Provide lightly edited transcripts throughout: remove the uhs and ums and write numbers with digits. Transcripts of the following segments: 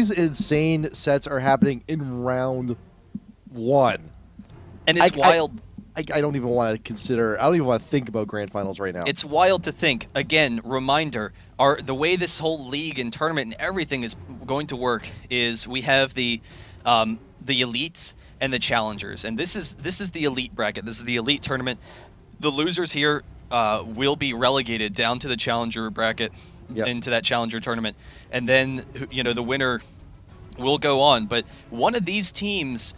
these insane sets are happening in round 1. And it's wild. I don't even want to consider. I don't even want to think about grand finals right now. It's wild to think. Again, reminder: the way this whole league and tournament and everything is going to work is we have the elites and the challengers, and this is the elite bracket. This is the elite tournament. The losers here will be relegated down to the challenger bracket, into that challenger tournament, and then the winner will go on. But one of these teams,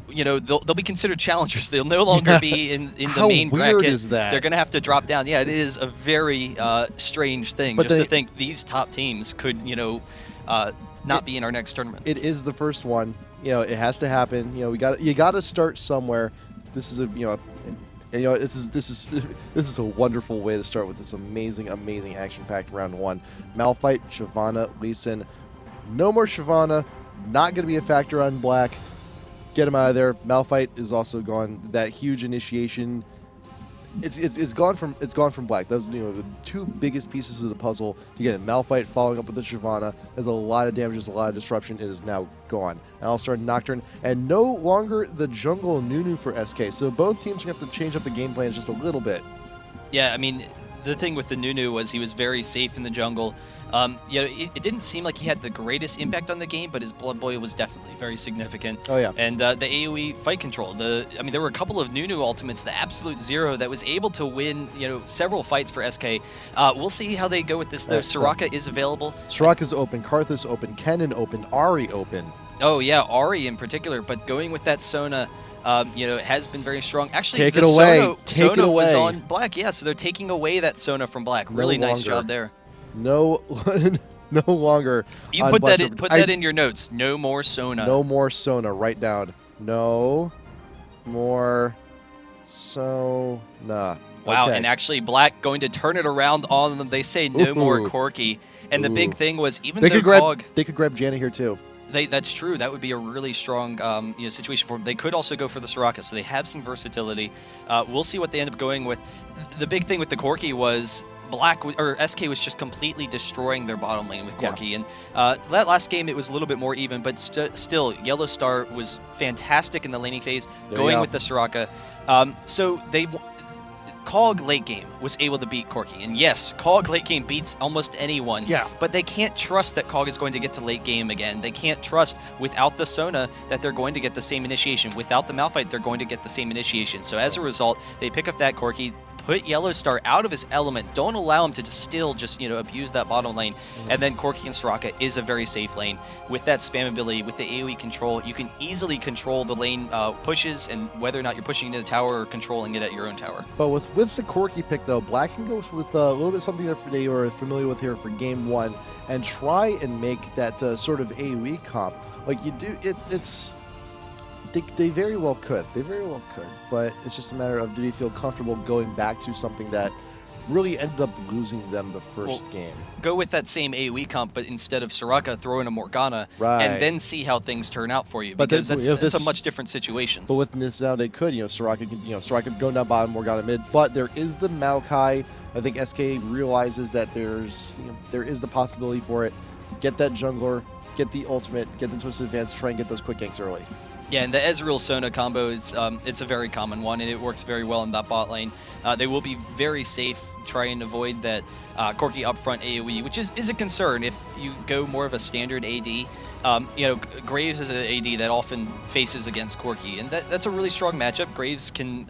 they'll be considered challengers. They'll no longer be in the main bracket. How weird is that? They're going to have to drop down. Yeah, it is a very strange thing. But to think these top teams could, not be in our next tournament. It is the first one. It has to happen. You got to start somewhere. This is this is a wonderful way to start with this amazing action-packed round 1. Malphite, Shyvana, Lee Sin. No more Shyvana. Not going to be a factor on black. Get him out of there. Malphite is also gone. That huge initiation, it's gone from black. Those the 2 biggest pieces of the puzzle to get it. Malphite following up with the Shyvana. There's a lot of damage. There's a lot of disruption. It is now gone. And I'll start Nocturne, and no longer the jungle Nunu for SK. So both teams are going to have to change up the game plans just a little bit. Yeah, I mean, the thing with the Nunu was he was very safe in the jungle. It didn't seem like he had the greatest impact on the game, but his Blood Boil was definitely very significant. Oh, yeah. And the AoE fight control. There were a couple of Nunu ultimates, the Absolute Zero, that was able to win, several fights for SK. We'll see how they go with this, though. Soraka is available. Soraka's open, Karthus open, Kennen open, Ahri open. Oh, yeah, Ahri in particular, but going with that Sona, has been very strong. Actually, Take it away. Sona was on black, yeah, so they're taking away that Sona from black. Really nice job there. No longer. You put that in your notes. No more Sona. No more Sona. Write down. No more Sona. Wow, okay. And actually black going to turn it around on them. They say no more Corki. And the big thing was they could grab Janna here too. That's true. That would be a really strong situation for them. They could also go for the Soraka, so they have some versatility. We'll see what they end up going with. The big thing with the Corki was SK was just completely destroying their bottom lane with Corki. Yeah. And that last game, it was a little bit more even, but still, Yellow Star was fantastic in the laning phase, going with the Soraka. So Cog late game was able to beat Corki. And yes, Cog late game beats almost anyone. Yeah. But they can't trust that Cog is going to get to late game again. They can't trust without the Sona that they're going to get the same initiation. Without the Malphite, they're going to get the same initiation. So as a result, they pick up that Corki, put Yellow Star out of his element. Don't allow him to just abuse that bottom lane. Mm-hmm. And then Corki and Soraka is a very safe lane. With that spam ability, with the AoE control, you can easily control the lane pushes and whether or not you're pushing into the tower or controlling it at your own tower. But with the Corki pick, though, black can go with a little bit something that they were familiar with here for game 1 and try and make that sort of AoE comp. Like you do, They very well could. But it's just a matter of, do they feel comfortable going back to something that really ended up losing them the first game? Go with that same AoE comp, but instead of Soraka, throw in a Morgana, right, and then see how things turn out for you. Because that's a much different situation. But with this now, they could. Soraka go down bottom, Morgana mid. But there is the Maokai. I think SK realizes that there is the possibility for it. Get that jungler, get the ultimate, get the Twisted Advance, try and get those quick ganks early. Yeah, and the Ezreal Sona combo is it's a very common one, and it works very well in that bot lane. They will be very safe, try and avoid that Corki upfront AoE, which is a concern if you go more of a standard AD. Graves is an AD that often faces against Corki, and that's a really strong matchup. Graves can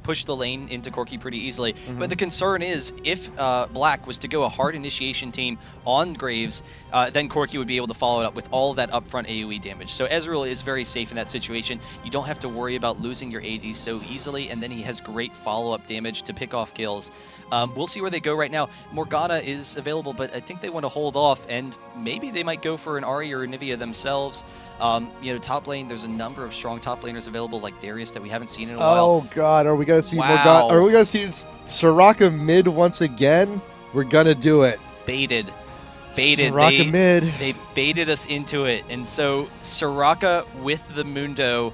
push the lane into Corki pretty easily, but the concern is if Black was to go a hard initiation team on Graves, then Corki would be able to follow it up with all of that upfront AoE damage. So Ezreal is very safe in that situation. You don't have to worry about losing your AD so easily, and then he has great follow-up damage to pick off kills. We'll see where they go right now. Morgana is available, but I think they want to hold off, and maybe they might go for an Ahri or Anivia themselves. Top lane, there's a number of strong top laners available, like Darius, that we haven't seen in a while. Oh God, are we gonna see Morgana? Are we gonna see Soraka mid once again? We're gonna do it. Baited. Soraka mid. They baited us into it, and so Soraka with the Mundo.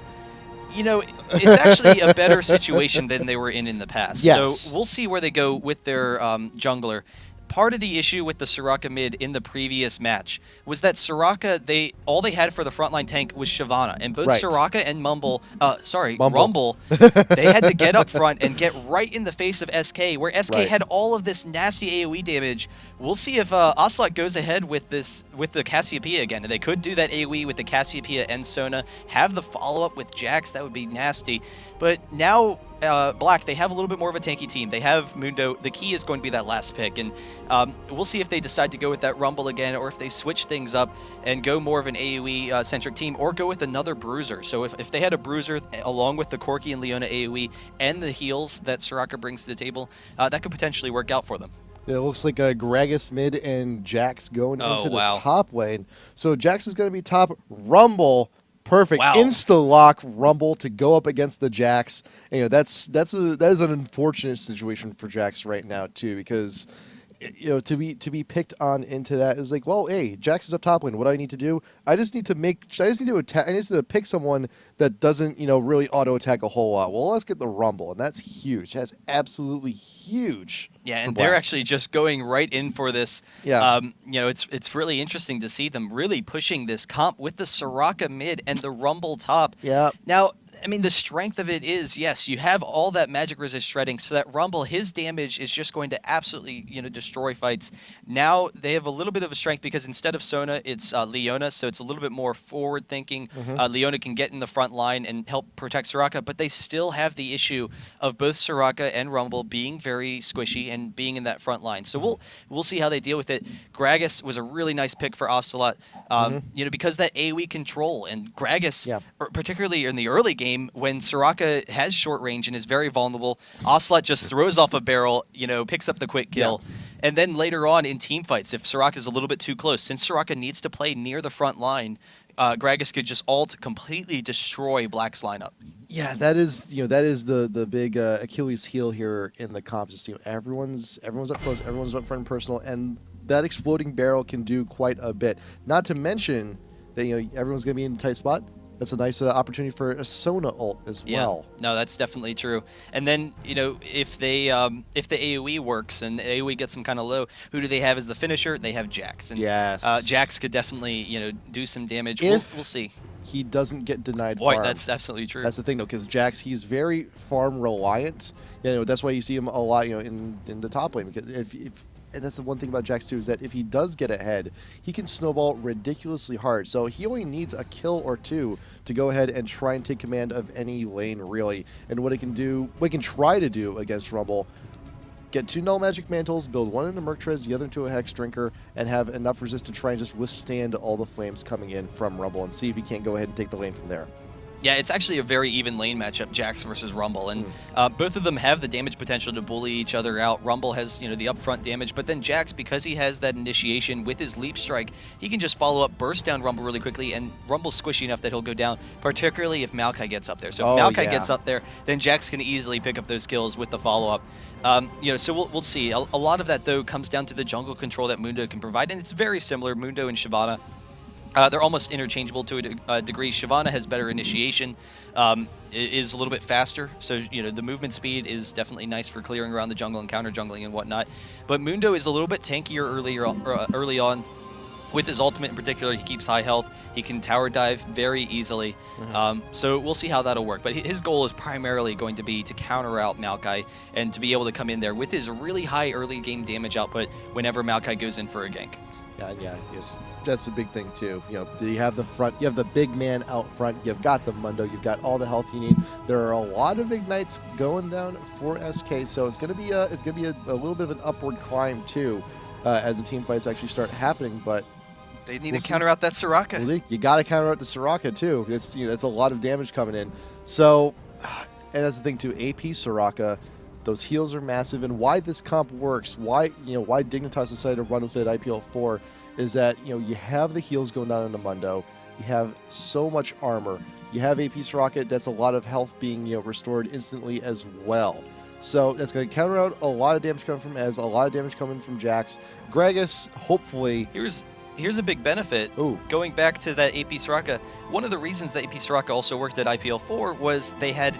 It's actually a better situation than they were in the past. Yes. So we'll see where they go with their jungler. part of the issue with the Soraka mid in the previous match was that Soraka, all they had for the frontline tank was Shyvana, and both Right. Soraka and Mumble. Rumble, they had to get up front and get right in the face of SK, where SK Right. had all of this nasty AoE damage. We'll see if Ocelot goes ahead with the Cassiopeia again. They could do that AoE with the Cassiopeia and Sona, have the follow-up with Jax, that would be nasty. But now Black, they have a little bit more of a tanky team. They have Mundo. The key is going to be that last pick, and we'll see if they decide to go with that Rumble again, or if they switch things up and go more of an AoE-centric team, or go with another Bruiser. So if they had a Bruiser along with the Corki and Leona AoE and the heals that Soraka brings to the table, that could potentially work out for them. It looks like Gragas mid and Jax going into the top lane. So Jax is going to be top. Rumble, perfect. Wow. Insta-lock Rumble to go up against the Jax. And, that is an unfortunate situation for Jax right now too, because to be picked on into that is like, well, hey, Jax is up top lane. What do I need to do? I just need to attack. I need to pick someone that doesn't really auto attack a whole lot. Well, let's get the Rumble, and that's huge. That's absolutely huge. Yeah, and they're actually just going right in for this. Yeah. It's really interesting to see them really pushing this comp with the Soraka mid and the Rumble top. Yeah. Now, I mean, the strength of it is, yes, you have all that magic resist shredding, so that Rumble, his damage is just going to absolutely, destroy fights. Now they have a little bit of a strength because instead of Sona, it's Leona, so it's a little bit more forward thinking. Leona can get in the front line and help protect Soraka, but they still have the issue of both Soraka and Rumble being very squishy and being in that front line. So we'll see how they deal with it. Gragas was a really nice pick for Ocelot, because that AoE control, and Gragas, particularly in the early game, when Soraka has short range and is very vulnerable, Ocelot just throws off a barrel, picks up the quick kill. And then later on in team fights, if Soraka is a little bit too close, since Soraka needs to play near the front line, Gragas could just ult completely destroy Black's lineup. Yeah, that is the big Achilles heel here in the comp. Just everyone's up close, everyone's up front and personal, and that exploding barrel can do quite a bit. Not to mention that everyone's gonna be in a tight spot. That's a nice opportunity for a Sona ult as well. No, that's definitely true. And then, if the AoE works and the AoE gets them kind of low, who do they have as the finisher? They have Jax. And Jax could definitely, do some damage. We'll see. He doesn't get denied Boy, farm. that's absolutely true. That's the thing, though, because Jax, he's very farm reliant. That's why you see him a lot, in the top lane. Because and that's the one thing about Jax too, is that if he does get ahead, he can snowball ridiculously hard. So he only needs a kill or two to go ahead and try and take command of any lane, really. And what he can try to do against Rumble, get 2 null magic mantles, build one into Merctrez, the other into a Hex Drinker, and have enough resist to try and just withstand all the flames coming in from Rumble and see if he can't go ahead and take the lane from there. Yeah, it's actually a very even lane matchup, Jax versus Rumble, and both of them have the damage potential to bully each other out. Rumble has, the upfront damage, but then Jax, because he has that initiation with his leap strike, he can just follow up, burst down Rumble really quickly, and Rumble's squishy enough that he'll go down, particularly if Maokai gets up there. So if Maokai gets up there, then Jax can easily pick up those kills with the follow-up. So we'll see. A lot of that, though, comes down to the jungle control that Mundo can provide, and it's very similar, Mundo and Shyvana. They're almost interchangeable to a degree. Shyvana has better initiation, is a little bit faster, so the movement speed is definitely nice for clearing around the jungle and counter jungling and whatnot. But Mundo is a little bit tankier early on. With his ultimate in particular, he keeps high health. He can tower dive very easily. So we'll see how that'll work. But his goal is primarily going to be to counter out Maokai and to be able to come in there with his really high early game damage output whenever Maokai goes in for a gank. Yes, that's the big thing too. You have the front, you have the big man out front. You've got the Mundo, you've got all the health you need. There are a lot of ignites going down for SK, so it's gonna be a little bit of an upward climb too, as the team fights actually start happening. But they need to counter out that Soraka. You got to counter out the Soraka too. It's it's a lot of damage coming in. So, and that's the thing too. AP Soraka. Those heals are massive, and why this comp works, why Dignitas decided to run with it IPL 4 is that you have the heals going down in the Mundo, you have so much armor, you have AP Soraka, that's a lot of health being restored instantly as well. So that's going to counter out a lot of damage coming from Ez, a lot of damage coming from Jax. Gragas, hopefully. Here's a big benefit. Going back to that AP Soraka, one of the reasons that AP Soraka also worked at IPL 4 was they had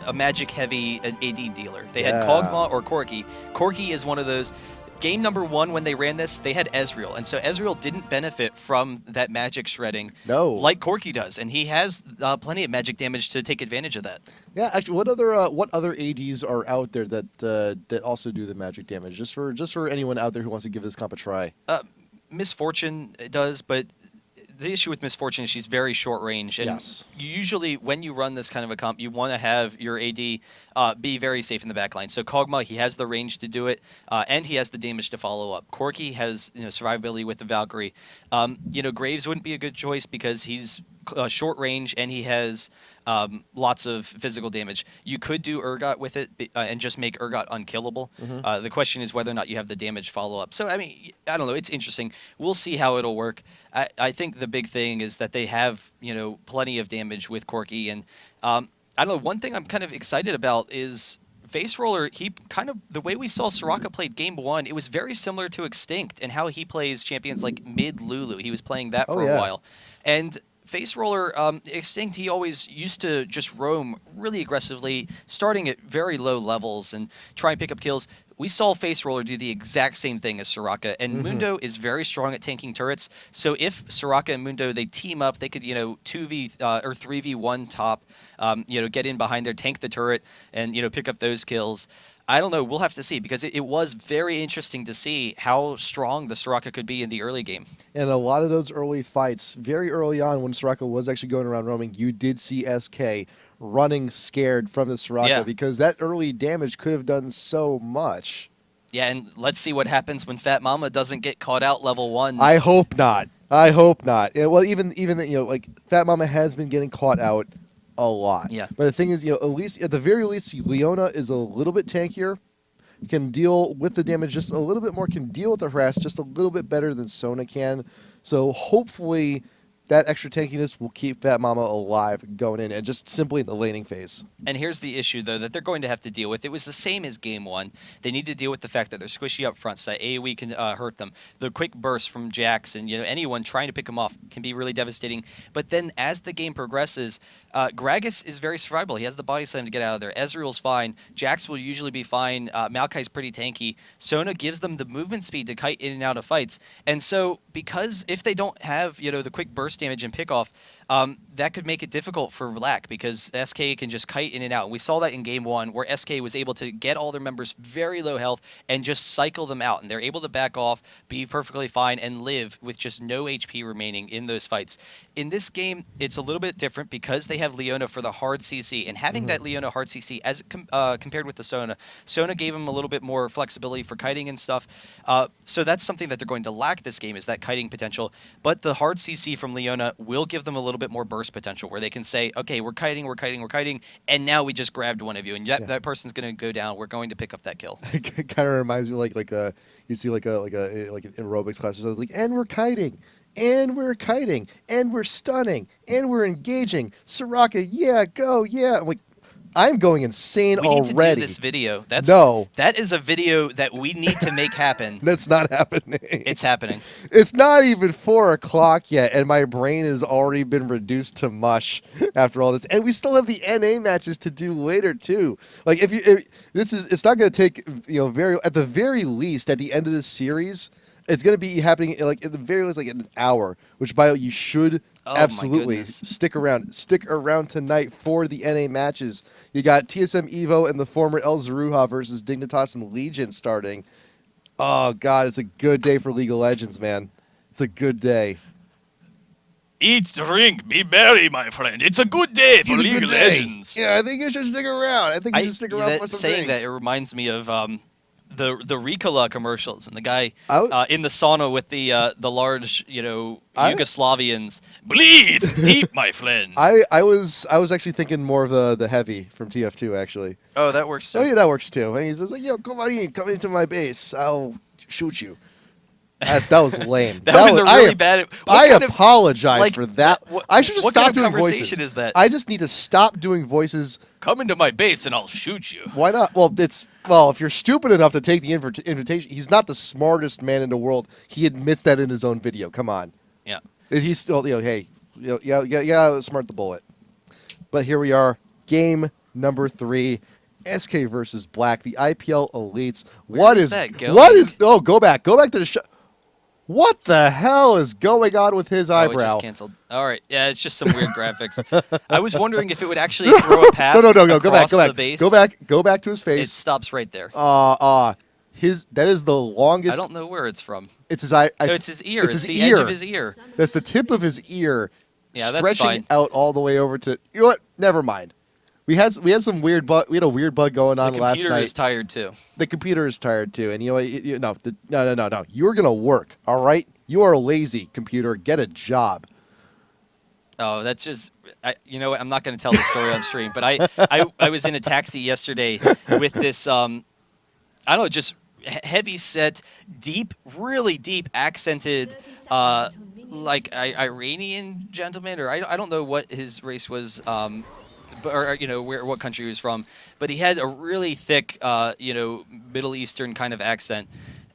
a magic-heavy AD dealer. They had Kog'Maw or Corki. Corki is one of those. game number 1 when they ran this, they had Ezreal, and so Ezreal didn't benefit from that magic shredding like Corki does, and he has plenty of magic damage to take advantage of that. Yeah, actually, what other ADs are out there that also do the magic damage? Just for anyone out there who wants to give this comp a try. Misfortune does, but the issue with Misfortune is she's very short range, and Yes. usually when you run this kind of a comp, you want to have your AD be very safe in the backline. So Kog'Maw, he has the range to do it, and he has the damage to follow up. Corki has survivability with the Valkyrie. Graves wouldn't be a good choice because he's short range and he has lots of physical damage. You could do Urgot with it and just make Urgot unkillable. Mm-hmm. The question is whether or not you have the damage follow-up. So, I mean, I don't know. It's interesting. We'll see how it'll work. I think the big thing is that they have, plenty of damage with Corki. And I don't know, one thing I'm kind of excited about is Face Roller, he kind of, the way we saw Soraka played Game 1, it was very similar to Extinct and how he plays champions like mid-Lulu. He was playing that for a while. And Face Roller, Extinct, he always used to just roam really aggressively, starting at very low levels and try and pick up kills. We saw Face Roller do the exact same thing as Soraka, and Mundo is very strong at tanking turrets. So if Soraka and Mundo, they team up, they could, 2v or 3v1 top, get in behind there, tank the turret, and, pick up those kills. I don't know. We'll have to see, because it was very interesting to see how strong the Soraka could be in the early game. And a lot of those early fights, very early on when Soraka was actually going around roaming, you did see SK running scared from the Soraka because that early damage could have done so much. Yeah, and let's see what happens when Fat Mama doesn't get caught out level 1. I hope not. I hope not. Well, even like Fat Mama has been getting caught out a lot. Yeah. But the thing is, at the very least, Leona is a little bit tankier, can deal with the damage just a little bit more, can deal with the harass just a little bit better than Sona can. So hopefully that extra tankiness will keep Fat Mama alive going in and just simply in the laning phase. And here's the issue, though, that they're going to have to deal with. It was the same as Game 1. They need to deal with the fact that they're squishy up front, so that AoE can hurt them. The quick burst from Jax and anyone trying to pick them off can be really devastating. But then as the game progresses, Gragas is very survivable. He has the body slam to get out of there. Ezreal's fine. Jax will usually be fine. Maokai's pretty tanky. Sona gives them the movement speed to kite in and out of fights. And so because if they don't have the quick burst damage and pick off, that could make it difficult for Black, because SK can just kite in and out. We saw that in Game 1 where SK was able to get all their members very low health and just cycle them out, and they're able to back off, be perfectly fine, and live with just no HP remaining in those fights. In this game, it's a little bit different because they have Leona for the hard CC, and having that Leona hard CC as compared with the Sona gave them a little bit more flexibility for kiting and stuff. So that's something that they're going to lack this game, is that kiting potential. But the hard CC from Leona will give them a little bit more burst potential, where they can say, okay, we're kiting, and now we just grabbed one of you, and that person's going to go down. We're going to pick up that kill. It kind of reminds me like you see like an aerobics class or something, like, and we're kiting, and we're stunning, and we're engaging. Soraka, yeah, go, yeah. I'm like, I'm going insane already. We need to do this video. That is a video that we need to make happen. That's not happening. It's happening. It's not even 4 o'clock yet, and my brain has already been reduced to mush after all this. And we still have the NA matches to do later too. Like it's not going to take at the very least at the end of this series, it's going to be happening like at the very least like an hour, which you should absolutely stick around. Stick around tonight for the NA matches. You got TSM Evo and the former El Zeruha versus Dignitas and Legion starting. Oh God, it's a good day for League of Legends, man. It's a good day. Eat, drink, be merry, my friend. It's a good day for League of Legends. Yeah, I think you should stick around. I think you should stick around for some saying things. That, it reminds me of the Ricola commercials and the guy in the sauna with the large Yugoslavians. Bleed deep, my friend. I was actually thinking more of the heavy from TF2 actually. Oh, that works too. Oh yeah, that works too. And he's just like, yo, come into my base. I'll shoot you. That was lame. that was a really bad. I apologize for that. I should just stop doing voices. What kind of conversation is that? I just need to stop doing voices. Come into my base and I'll shoot you. Why not? Well, if you're stupid enough to take the invitation, he's not the smartest man in the world. He admits that in his own video. Come on. Yeah. He's still, hey, smart the bullet. But here we are, game number 3. SK versus Black, the IPL Elites. Where is that going? What is? Oh, go back to the show. What the hell is going on with his eyebrow? Oh, it just canceled. All right, yeah, it's just some weird graphics. I was wondering if it would actually throw a path. No. Go across back. The base. Go back to his face. It stops right there. That is the longest. I don't know where it's from. It's his eye. No, it's his ear. It's the ear. edge of his ear. That's the tip of his ear. Yeah, that's stretching fine. out all the way over to. You know what? Never mind. We had some weird bug. We had a weird bug going on last night. The computer is tired too. The computer is tired too, and you know what? No. You're gonna work. All right. You are lazy, computer. Get a job. Oh, that's just. You know what? I'm not going to tell the story on stream, but I was in a taxi yesterday with this. I don't know, just heavy set, deep, really deep accented, like Iranian gentleman, or I don't know what his race was. Or what country he was from, but he had a really thick, Middle Eastern kind of accent,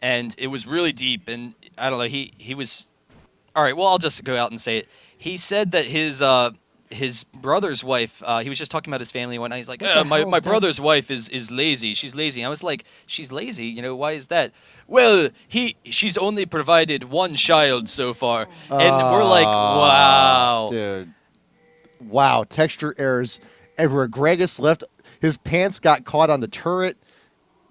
and it was really deep. And I don't know, he was, all right. Well, I'll just go out and say it. He said that his brother's wife. He was just talking about his family one night. He's like, my brother's wife is lazy. She's lazy. And I was like, she's lazy. Why is that? Well, she's only provided one child so far, and we're like, wow, dude. Wow, texture errors everywhere. Gregus left. His pants got caught on the turret.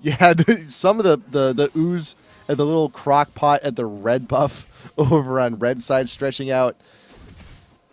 You had some of the ooze at the little crock pot at the red buff over on red side stretching out.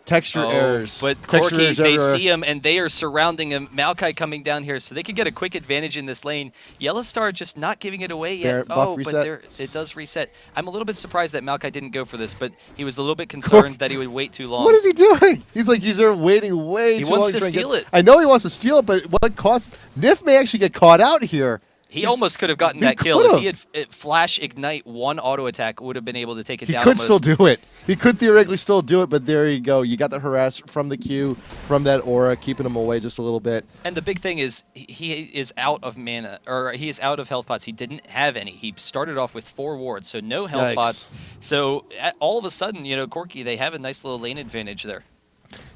Texture errors. But Texture Corki, errors they everywhere. see him, and they are surrounding him. Maokai coming down here, so they could get a quick advantage in this lane. Yellowstar just not giving it away yet. Buff reset. But it does reset. I'm a little bit surprised that Maokai didn't go for this, but he was a little bit concerned that he would wait too long. What is he doing? He's there waiting way too long. He wants to steal it. I know he wants to steal it, but what costs? Nif may actually get caught out here. He almost could have gotten that kill. If he had flash ignite one auto attack, would have been able to take it down. He could still do it. He could theoretically still do it, but there you go. You got the harass from the Q, from that aura, keeping him away just a little bit. And the big thing is he is out of mana, or he is out of health pots. He didn't have any. He started off with 4 wards, so no health pots. So all of a sudden, Corki, they have a nice little lane advantage there.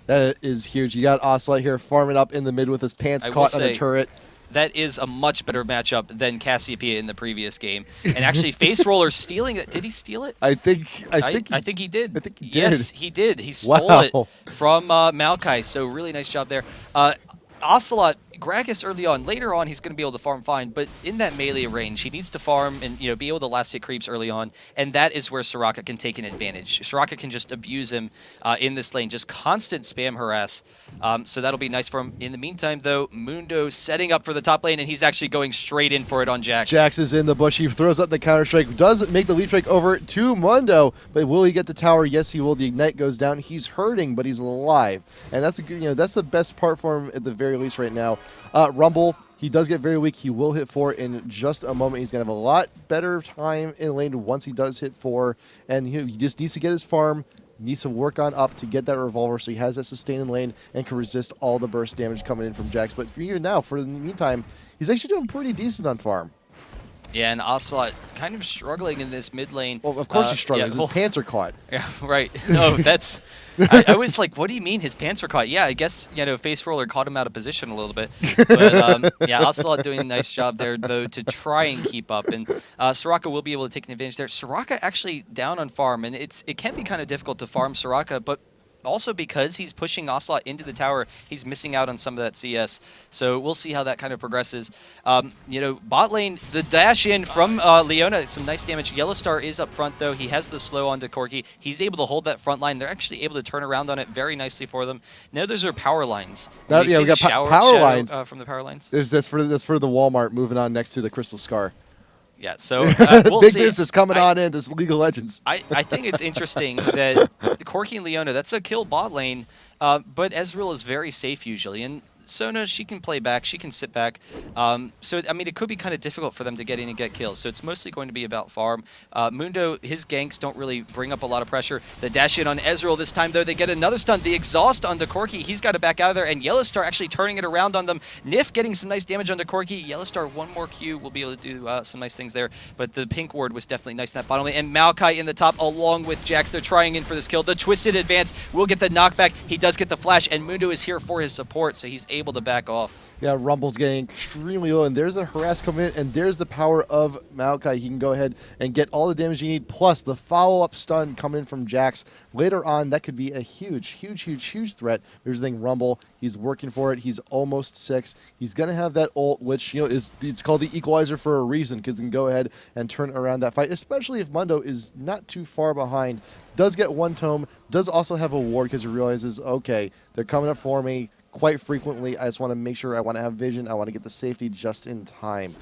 That is huge. You got Ocelot here farming up in the mid with his pants caught on the turret. That is a much better matchup than Cassiopeia in the previous game. And actually, Face Roller stealing it. Did he steal it? I think he did. I think he did. Yes, he did. He stole it from Maokai. So really nice job there. Ocelot, Gragas early on. Later on, he's going to be able to farm fine, but in that melee range, he needs to farm and be able to last hit creeps early on, and that is where Soraka can take an advantage. Soraka can just abuse him in this lane, just constant spam harass. So that'll be nice for him. In the meantime, though, Mundo setting up for the top lane, and he's actually going straight in for it on Jax. Jax is in the bush. He throws up the counter strike. Doesn't make the lead strike over to Mundo, but will he get the tower? Yes, he will. The ignite goes down. He's hurting, but he's alive, and that's a good. That's the best part for him at the very least right now. Rumble, he does get very weak. He will hit 4 in just a moment. He's going to have a lot better time in lane once he does hit 4. And he just needs to get his farm, needs to work on up to get that revolver so he has that sustain in lane and can resist all the burst damage coming in from Jax. But for you now, for the meantime, he's actually doing pretty decent on farm. Yeah, and Ocelot kind of struggling in this mid lane. Well, of course he's struggling. His pants are caught. Yeah, right. No, that's... I was like, what do you mean his pants were caught? Yeah, I guess, Face Roller caught him out of position a little bit. But, yeah, Ocelot doing a nice job there, though, to try and keep up. And Soraka will be able to take an advantage there. Soraka actually down on farm, and it can be kind of difficult to farm Soraka, but also because he's pushing Ocelot into the tower, he's missing out on some of that CS. So we'll see how that kind of progresses. Bot lane, the dash in from Leona, some nice damage. Yellowstar is up front, though. He has the slow onto Corki. He's able to hold that front line. They're actually able to turn around on it very nicely for them. Now those are power lines. We got power lines. From the power lines. That's for the Walmart moving on next to the Crystal Scar. Yeah, so we'll Big see. business coming on into League of Legends. I think it's interesting that Corki and Leona, that's a kill bot lane, but Ezreal is very safe usually. And Sona, she can play back, she can sit back. So, I mean, it could be kind of difficult for them to get in and get kills. So it's mostly going to be about farm. Mundo, his ganks don't really bring up a lot of pressure. The dash in on Ezreal this time, though, they get another stun. The exhaust onto Corki, he's got to back out of there. And Yellowstar actually turning it around on them. Nif getting some nice damage onto Corki. Yellowstar, one more Q, will be able to do some nice things there. But the pink ward was definitely nice in that bottom lane. And Maokai in the top along with Jax. They're trying in for this kill. The twisted advance will get the knockback. He does get the flash, and Mundo is here for his support, so he's able to back off. Yeah, Rumble's getting extremely low, and there's a harass coming in, and there's the power of Maokai. He can go ahead and get all the damage you need, plus the follow-up stun coming in from Jax. Later on, that could be a huge threat. There's the thing, Rumble, he's working for it. He's almost 6. He's going to have that ult, which, you know, it's called the equalizer for a reason, because he can go ahead and turn around that fight, especially if Mundo is not too far behind. Does get one tome, does also have a ward, because he realizes, okay, they're coming up for me quite frequently. I just want to make sure I want to have vision. I want to get the safety just in time.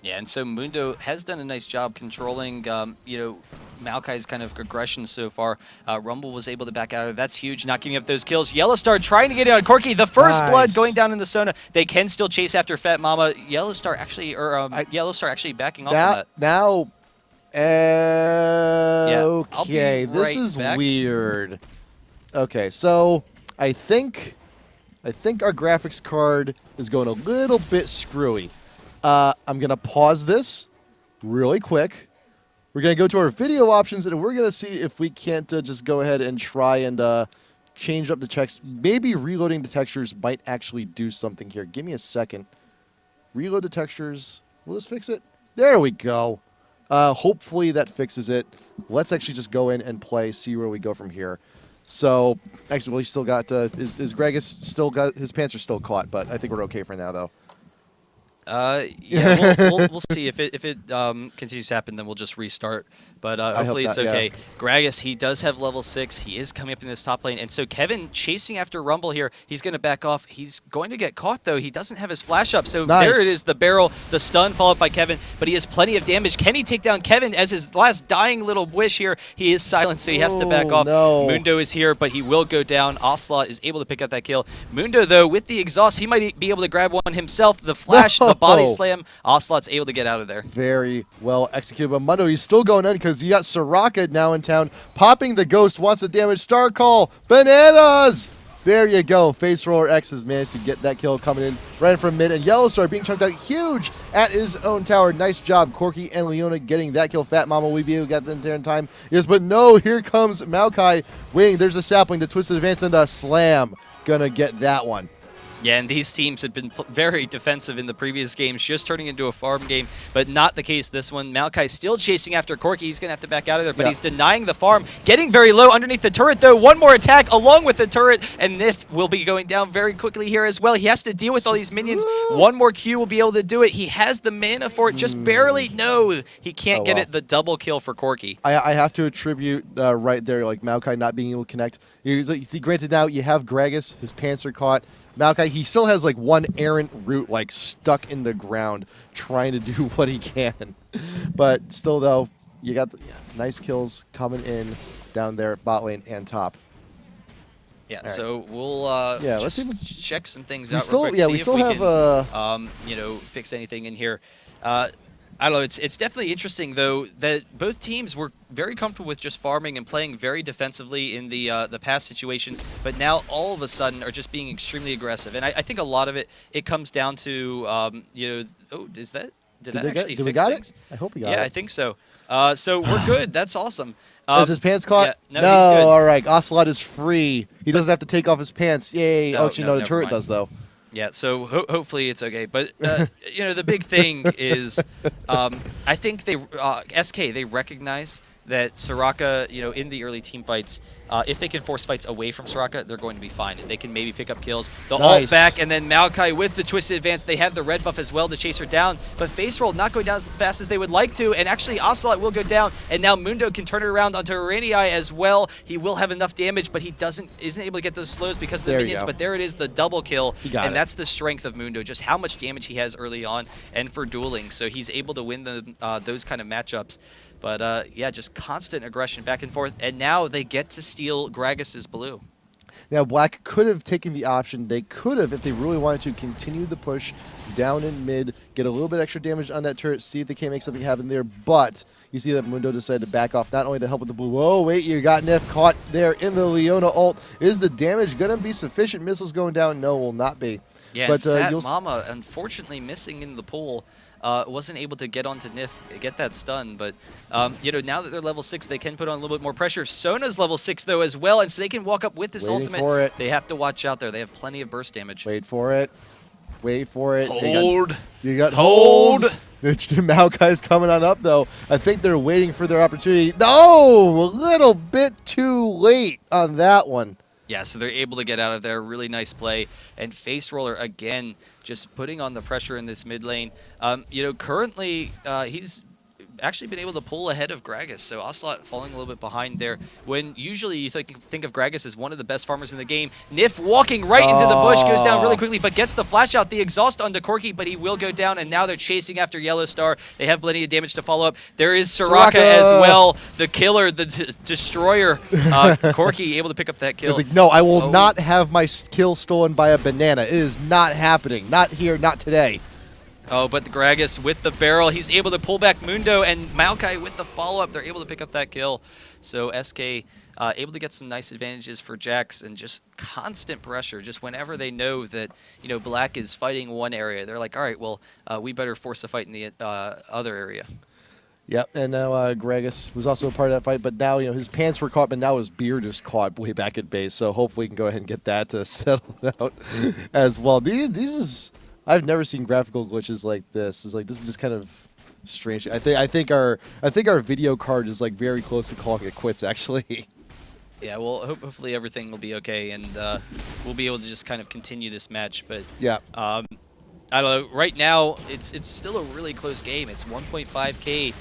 Yeah, and so Mundo has done a nice job controlling, you know, Maokai's kind of aggression so far. Rumble was able to back out of it. That's huge, not giving up those kills. Yellowstar trying to get it on Corki. The first blood going down in the Sona. They can still chase after Fat Mama. Yellowstar actually, Yellowstar actually backing off on that. Now, okay, yeah, this is weird. Okay, so I think our graphics card is going a little bit screwy. I'm going to pause this really quick. We're going to go to our video options, and we're going to see if we can't just go ahead and try and change up the text. Maybe reloading the textures might actually do something here. Give me a second. Reload the textures. Will this fix it? There we go. Hopefully that fixes it. Let's actually just go in and play, see where we go from here. So, actually, he still got, is Gragas still got, his pants are still caught, but I think we're okay for now, though. Yeah, we'll see if it continues to happen. Then we'll just restart. But hopefully it's okay. Yeah. Gragas, he does have level 6. He is coming up in this top lane, and so Kevin chasing after Rumble here. He's going to back off. He's going to get caught though. He doesn't have his flash up. So there it is, the barrel, the stun followed by Kevin. But he has plenty of damage. Can he take down Kevin as his last dying little wish here? He is silent, so he has to back off. No. Mundo is here, but he will go down. Ocelot is able to pick up that kill. Mundo though, with the exhaust, he might be able to grab one himself. The flash, the body slam. Ocelot's able to get out of there. Very well executed. But Mundo, he's still going in because you got Soraka now in town. Popping the ghost, wants to damage. Star Call. Bananas! There you go. Face Roller X has managed to get that kill coming in right from mid. And Yellowstar being chunked out huge at his own tower. Nice job, Corki and Leona getting that kill. Fat Mama, we be able to get them there in time. Yes, but no, here comes Maokai waiting. There's a sapling, the twisted advance, and the slam. Gonna get that one. Yeah, and these teams have been very defensive in the previous games, just turning into a farm game, but not the case this one. Maokai still chasing after Corki. He's going to have to back out of there, but he's denying the farm. Getting very low underneath the turret, though. One more attack along with the turret, and Nif will be going down very quickly here as well. He has to deal with all these minions. One more Q will be able to do it. He has the mana for it, just barely. No, he can't get it. The double kill for Corki. I have to attribute right there, like Maokai not being able to connect. You see, granted, now you have Gragas. His pants are caught. Maokai, he still has like one errant root like stuck in the ground trying to do what he can. But still though, you got the nice kills coming in down there bot lane and top. Yeah, so we'll let's see check some things out still, real quick. Yeah, we still have you know, fix anything in here. I don't know. It's definitely interesting though that both teams were very comfortable with just farming and playing very defensively in the past situations, but now all of a sudden are just being extremely aggressive. And I think a lot of it comes down to you know, oh, did that actually fix things? I hope we got it. Yeah, I think so. So we're good. That's awesome. Is his pants caught? Yeah, no, he's good. All right. Ocelot is free. He doesn't have to take off his pants. Yay. No, actually, no, the turret does though. Yeah, so hopefully it's okay. But, you know, the big thing is I think they SK, they recognize that Soraka, you know, in the early team fights, if they can force fights away from Soraka, they're going to be fine. And they can maybe pick up kills. They'll ult back, and then Maokai with the twisted advance. They have the red buff as well to chase her down. But Face Roll not going down as fast as they would like to. And actually, Ocelot will go down. And now Mundo can turn it around onto Iranii as well. He will have enough damage, but he isn't able to get those slows because of the minions. But there it is, the double kill. And that's the strength of Mundo, just how much damage he has early on and for dueling. So he's able to win those kind of matchups. But yeah, just constant aggression back and forth. And now they get to steal Gragas's blue. Now, Black could have taken the option. They could have, if they really wanted to, continue the push down in mid, get a little bit extra damage on that turret, see if they can't make something happen there. But you see that Mundo decided to back off, not only to help with the blue. Whoa, wait, you got Nif caught there in the Leona ult. Is the damage going to be sufficient? Missiles going down? No, will not be. Yeah, but Fat Mama, unfortunately, missing in the pool. wasn't able to get onto Nif, get that stun. But, now that they're level 6, they can put on a little bit more pressure. Sona's level 6, though, as well, and so they can walk up with this Waiting ultimate. for it. They have to watch out there. They have plenty of burst damage. Wait for it. Wait for it. Hold. You got Hold. Maokai's coming on up, though. I think they're waiting for their opportunity. No! A little bit too late on that one. Yeah, so they're able to get out of there. Really nice play. And Face Roller, again, just putting on the pressure in this mid lane. Currently, he's actually been able to pull ahead of Gragas, so Ocelot falling a little bit behind there. When usually you think of Gragas as one of the best farmers in the game, Nif walking right into the bush, goes down really quickly, but gets the flash out, the exhaust onto Corky, but he will go down, and now they're chasing after Yellow Star. They have plenty of damage to follow up. There is Soraka as well, the killer, the destroyer. Corky able to pick up that kill. It's like, no, I will not have my kill stolen by a banana. It is not happening. Not here, not today. Oh, but the Gragas with the barrel, he's able to pull back Mundo, and Maokai with the follow-up, they're able to pick up that kill. So SK able to get some nice advantages for Jax, and just constant pressure. Just whenever they know that, Black is fighting one area, they're like, all right, well, we better force a fight in the other area. Yep, and now Gragas was also a part of that fight, but now his pants were caught, but now his beard is caught way back at base. So hopefully we can go ahead and get that settled out as well. I've never seen graphical glitches like this. This is just kind of strange. I think our video card is like very close to calling it quits, actually. Yeah, well, hopefully everything will be okay, and we'll be able to just kind of continue this match. But yeah, I don't know. Right now, it's still a really close game. It's 1.5K,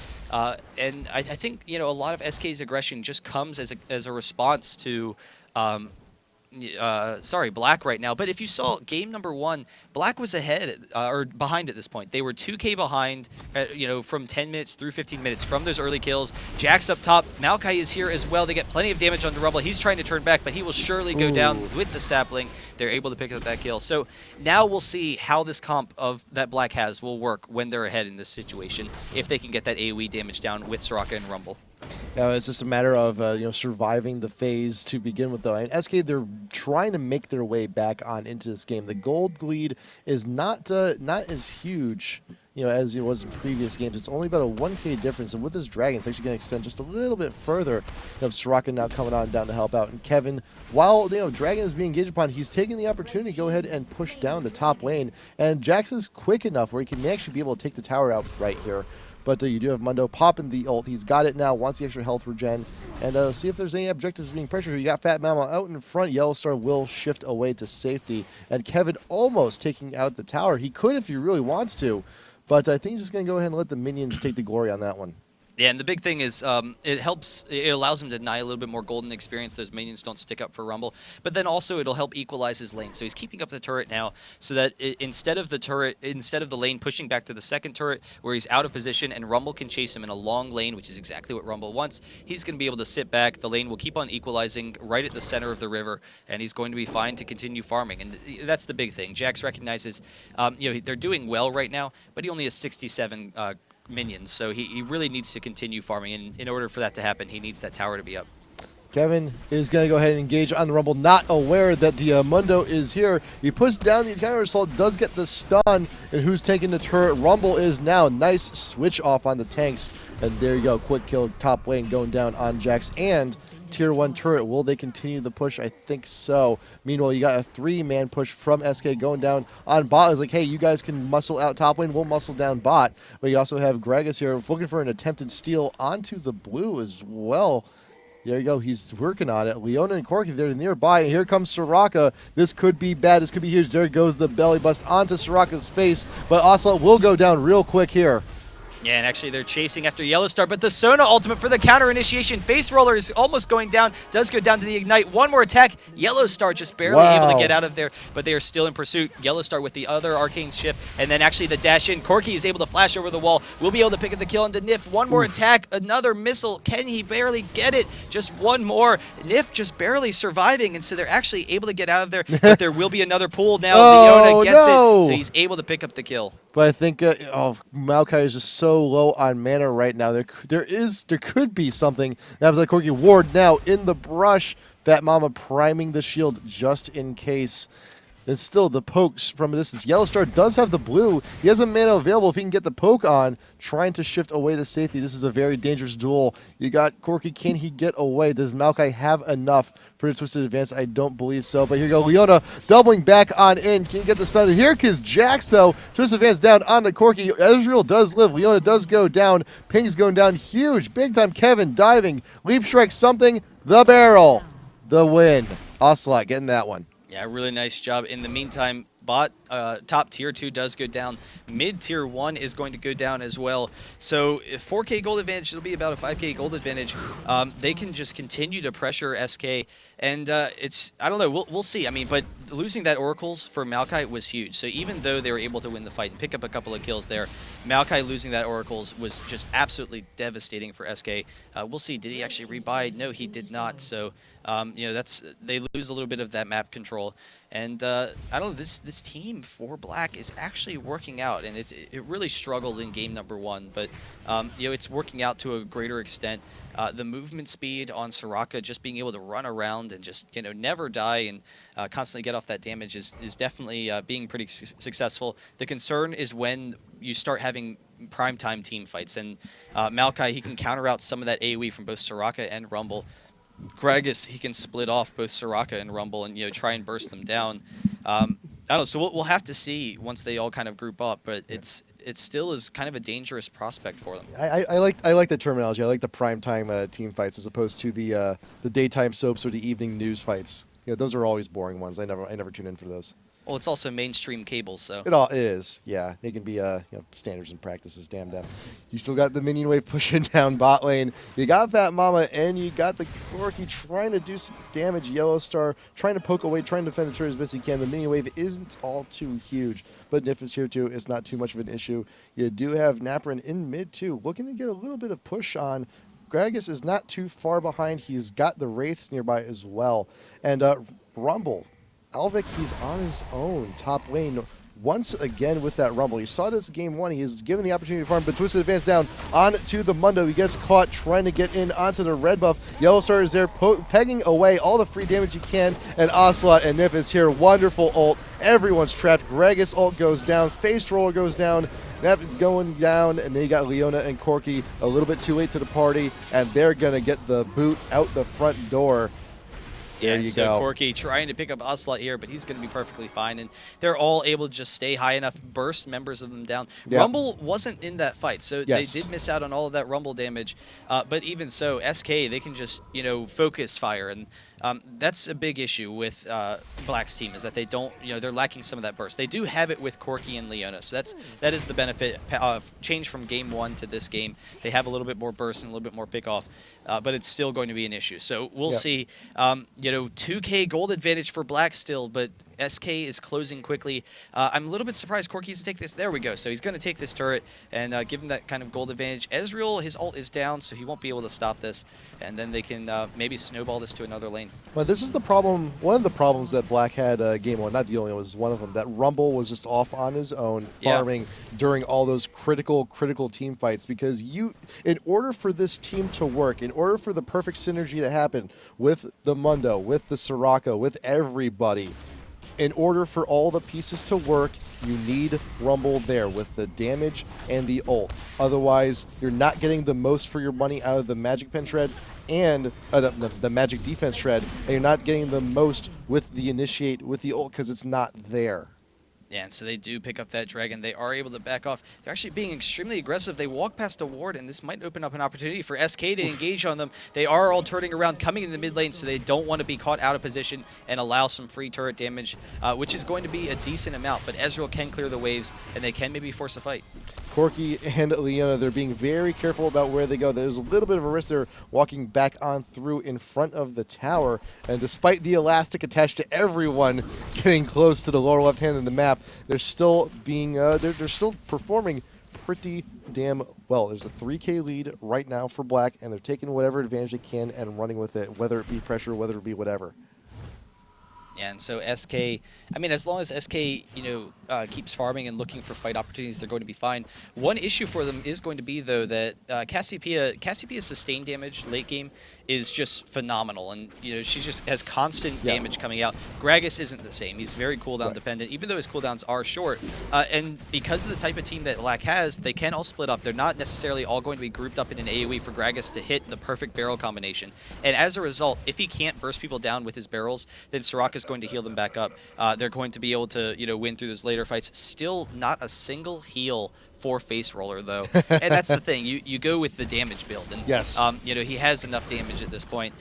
and I think a lot of SK's aggression just comes as a response to. Black right now. But if you saw game number 1, Black was ahead or behind at this point. They were 2K behind, from 10 minutes through 15 minutes from those early kills. Jax up top. Maokai is here as well. They get plenty of damage on the Rumble. He's trying to turn back, but he will surely go down with the sapling. They're able to pick up that kill. So now we'll see how this comp of that Black has will work when they're ahead in this situation, if they can get that AoE damage down with Soraka and Rumble. It's just a matter of surviving the phase to begin with, though. And SK, they're trying to make their way back on into this game. The gold lead is not as huge, as it was in previous games. It's only about a 1K difference, and with this dragon, it's actually going to extend just a little bit further. Soraka now coming on down to help out, and Kevin, while dragon is being engaged upon, he's taking the opportunity to go ahead and push down the top lane. And Jax is quick enough where he can actually be able to take the tower out right here. But you do have Mundo popping the ult. He's got it now, wants the extra health regen. And see if there's any objectives being pressured. You got Fat Mama out in front. Yellow Star will shift away to safety. And Kevin almost taking out the tower. He could if he really wants to. But I think he's just going to go ahead and let the minions take the glory on that one. Yeah, and the big thing is it allows him to deny a little bit more golden experience. Those minions don't stick up for Rumble. But then also it'll help equalize his lane. So he's keeping up the turret now so that instead of the lane pushing back to the second turret where he's out of position and Rumble can chase him in a long lane, which is exactly what Rumble wants, he's going to be able to sit back. The lane will keep on equalizing right at the center of the river, and he's going to be fine to continue farming. And that's the big thing. Jax recognizes they're doing well right now, but he only has 67 minions, so he really needs to continue farming, and in order for that to happen, he needs that tower to be up. Kevin is going to go ahead and engage on the Rumble, not aware that the Mundo is here. He puts down the counter assault, does get the stun, and who's taking the turret? Rumble is now. Nice switch off on the tanks, and there you go. Quick kill, top lane going down on Jax and Tier 1 turret. Will they continue the push? I think so. Meanwhile, you got a 3-man push from SK going down on bot. It's like, hey, you guys can muscle out top lane. We'll muscle down bot. But you also have Gragas here looking for an attempted steal onto the blue as well. There you go. He's working on it. Leona and Corky, they're nearby. And here comes Soraka. This could be bad. This could be huge. There goes the belly bust onto Soraka's face. But Ocelot will go down real quick here. Yeah, and actually they're chasing after Yellow Star, but the Sona ultimate for the counter initiation. Face Roller is almost going down, does go down to the Ignite. One more attack. Yellow Star just barely able to get out of there, but they are still in pursuit. Yellow Star with the other arcane shift, and then actually the dash in. Corky is able to flash over the wall. We'll be able to pick up the kill into Nif. One more attack, another missile. Can he barely get it? Just one more. Nif just barely surviving, and so they're actually able to get out of there, but there will be another pull now. Leona gets it, so he's able to pick up the kill. But I think Maokai is just so low on mana right now. There could be something that was like Corky. Ward now in the brush. Fat Mama priming the shield just in case. And still, the pokes from a distance. Yellowstar does have the blue. He has a mana available if he can get the poke on, trying to shift away to safety. This is a very dangerous duel. You got Corki. Can he get away? Does Maokai have enough for the twisted advance? I don't believe so. But here you go. Leona doubling back on in. Can get the stun. Here is Jax, though. Twisted advance down on the Corki. Ezreal does live. Leona does go down. Ping's going down huge. Big time Kevin diving. Leap strike something. The barrel. The win. Ocelot getting that one. Yeah, really nice job. In the meantime, bot top tier 2 does go down. Mid tier 1 is going to go down as well. So if 4K gold advantage, it'll be about a 5K gold advantage. They can just continue to pressure SK. And it's, I don't know, we'll see. I mean, but losing that Oracles for Maokai was huge. So even though they were able to win the fight and pick up a couple of kills there, Maokai losing that Oracles was just absolutely devastating for SK. We'll see. Did he actually rebuy? No, he did not. So, you know, they lose a little bit of that map control. And I don't know, this team for Black is actually working out, and it really struggled in game number 1, but you know, it's working out to a greater extent. The movement speed on Soraka, just being able to run around and just, you know, never die and constantly get off that damage is definitely being pretty successful. The concern is when you start having primetime team fights, and Maokai, he can counter out some of that AoE from both Soraka and Rumble. Gragas, he can split off both Soraka and Rumble and, you know, try and burst them down. I don't know, so we'll have to see once they all kind of group up, but it still is kind of a dangerous prospect for them. I like the terminology. I like the primetime team fights as opposed to the daytime soaps or the evening news fights. You know, those are always boring ones. I never tune in for those. Well, it's also mainstream cable, so. It is, yeah. It can be you know, standards and practices, damn them. You still got the minion wave pushing down bot lane. You got Fat Mama, and you got the Corki trying to do some damage. Yellowstar trying to poke away, trying to defend the turret as best he can. The minion wave isn't all too huge, but Nif is here too. It's not too much of an issue. You do have Naprin in mid too, looking to get a little bit of push on. Gragas is not too far behind. He's got the Wraiths nearby as well. And Rumble. Alvic, he's on his own top lane once again with that Rumble. You saw this game 1. He is given the opportunity to farm, but Twisted advance down onto the Mundo. He gets caught trying to get in onto the red buff. Yellowstar is there pegging away all the free damage he can, and Ocelot and Nif is here. Wonderful ult. Everyone's trapped. Gragas ult goes down. Face Roller goes down. Napkin's going down, and then you got Leona and Corki a little bit too late to the party, and they're going to get the boot out the front door. There you so go. Corki trying to pick up Ocelot here, but he's going to be perfectly fine, and they're all able to just stay high enough, burst members of them down. Yeah. Rumble wasn't in that fight, so Yes. they did miss out on all of that Rumble damage, but even so, SK, they can just, you know, focus fire, and that's a big issue with Black's team, is that they don't, you know, they're lacking some of that burst. They do have it with Corki and Leona, so that is the benefit of change from game 1 to this game. They have a little bit more burst and a little bit more pickoff, but it's still going to be an issue. So we'll see. You know, 2K gold advantage for Black still, but SK is closing quickly. I'm a little bit surprised Corki's to take this. There we go. So he's going to take this turret and give him that kind of gold advantage. Ezreal, his ult is down, so he won't be able to stop this. And then they can maybe snowball this to another lane. Well, this is the problem. One of the problems that Black had game 1, not the only one, was one of them. That Rumble was just off on his own, farming during all those critical team fights. Because in order for this team to work, in order for the perfect synergy to happen with the Mundo, with the Soraka, with everybody, in order for all the pieces to work, you need Rumble there with the damage and the ult. Otherwise, you're not getting the most for your money out of the Magic Pen Shred and the Magic Defense Shred, and you're not getting the most with the Initiate, with the ult, because it's not there. Yeah, and so they do pick up that dragon. They are able to back off. They're actually being extremely aggressive. They walk past a ward, and this might open up an opportunity for SK to engage on them. They are all turning around, coming in the mid lane, so they don't want to be caught out of position and allow some free turret damage, which is going to be a decent amount. But Ezreal can clear the waves, and they can maybe force a fight. Corki and Leona, they're being very careful about where they go. There's a little bit of a risk they're walking back on through in front of the tower, and despite the elastic attached to everyone getting close to the lower left hand of the map, they're still being they're still performing pretty damn well. There's a 3K lead right now for Black, and they're taking whatever advantage they can and running with it, whether it be pressure, whether it be whatever. Yeah, and so SK, I mean, as long as SK, keeps farming and looking for fight opportunities, they're going to be fine. One issue for them is going to be, though, that Cassiopeia's sustained damage late game is just phenomenal, and she just has constant damage coming out. Gragas isn't the same. He's very cooldown dependent, even though his cooldowns are short. And because of the type of team that Black has, they can all split up. They're not necessarily all going to be grouped up in an AoE for Gragas to hit the perfect barrel combination. And as a result, if he can't burst people down with his barrels, then Soraka's going to heal them back up. They're going to be able to, win through those later fights. Still not a single heal for Face Roller, though. And that's the thing. You go with the damage build. And, yes. He has enough damage at this point.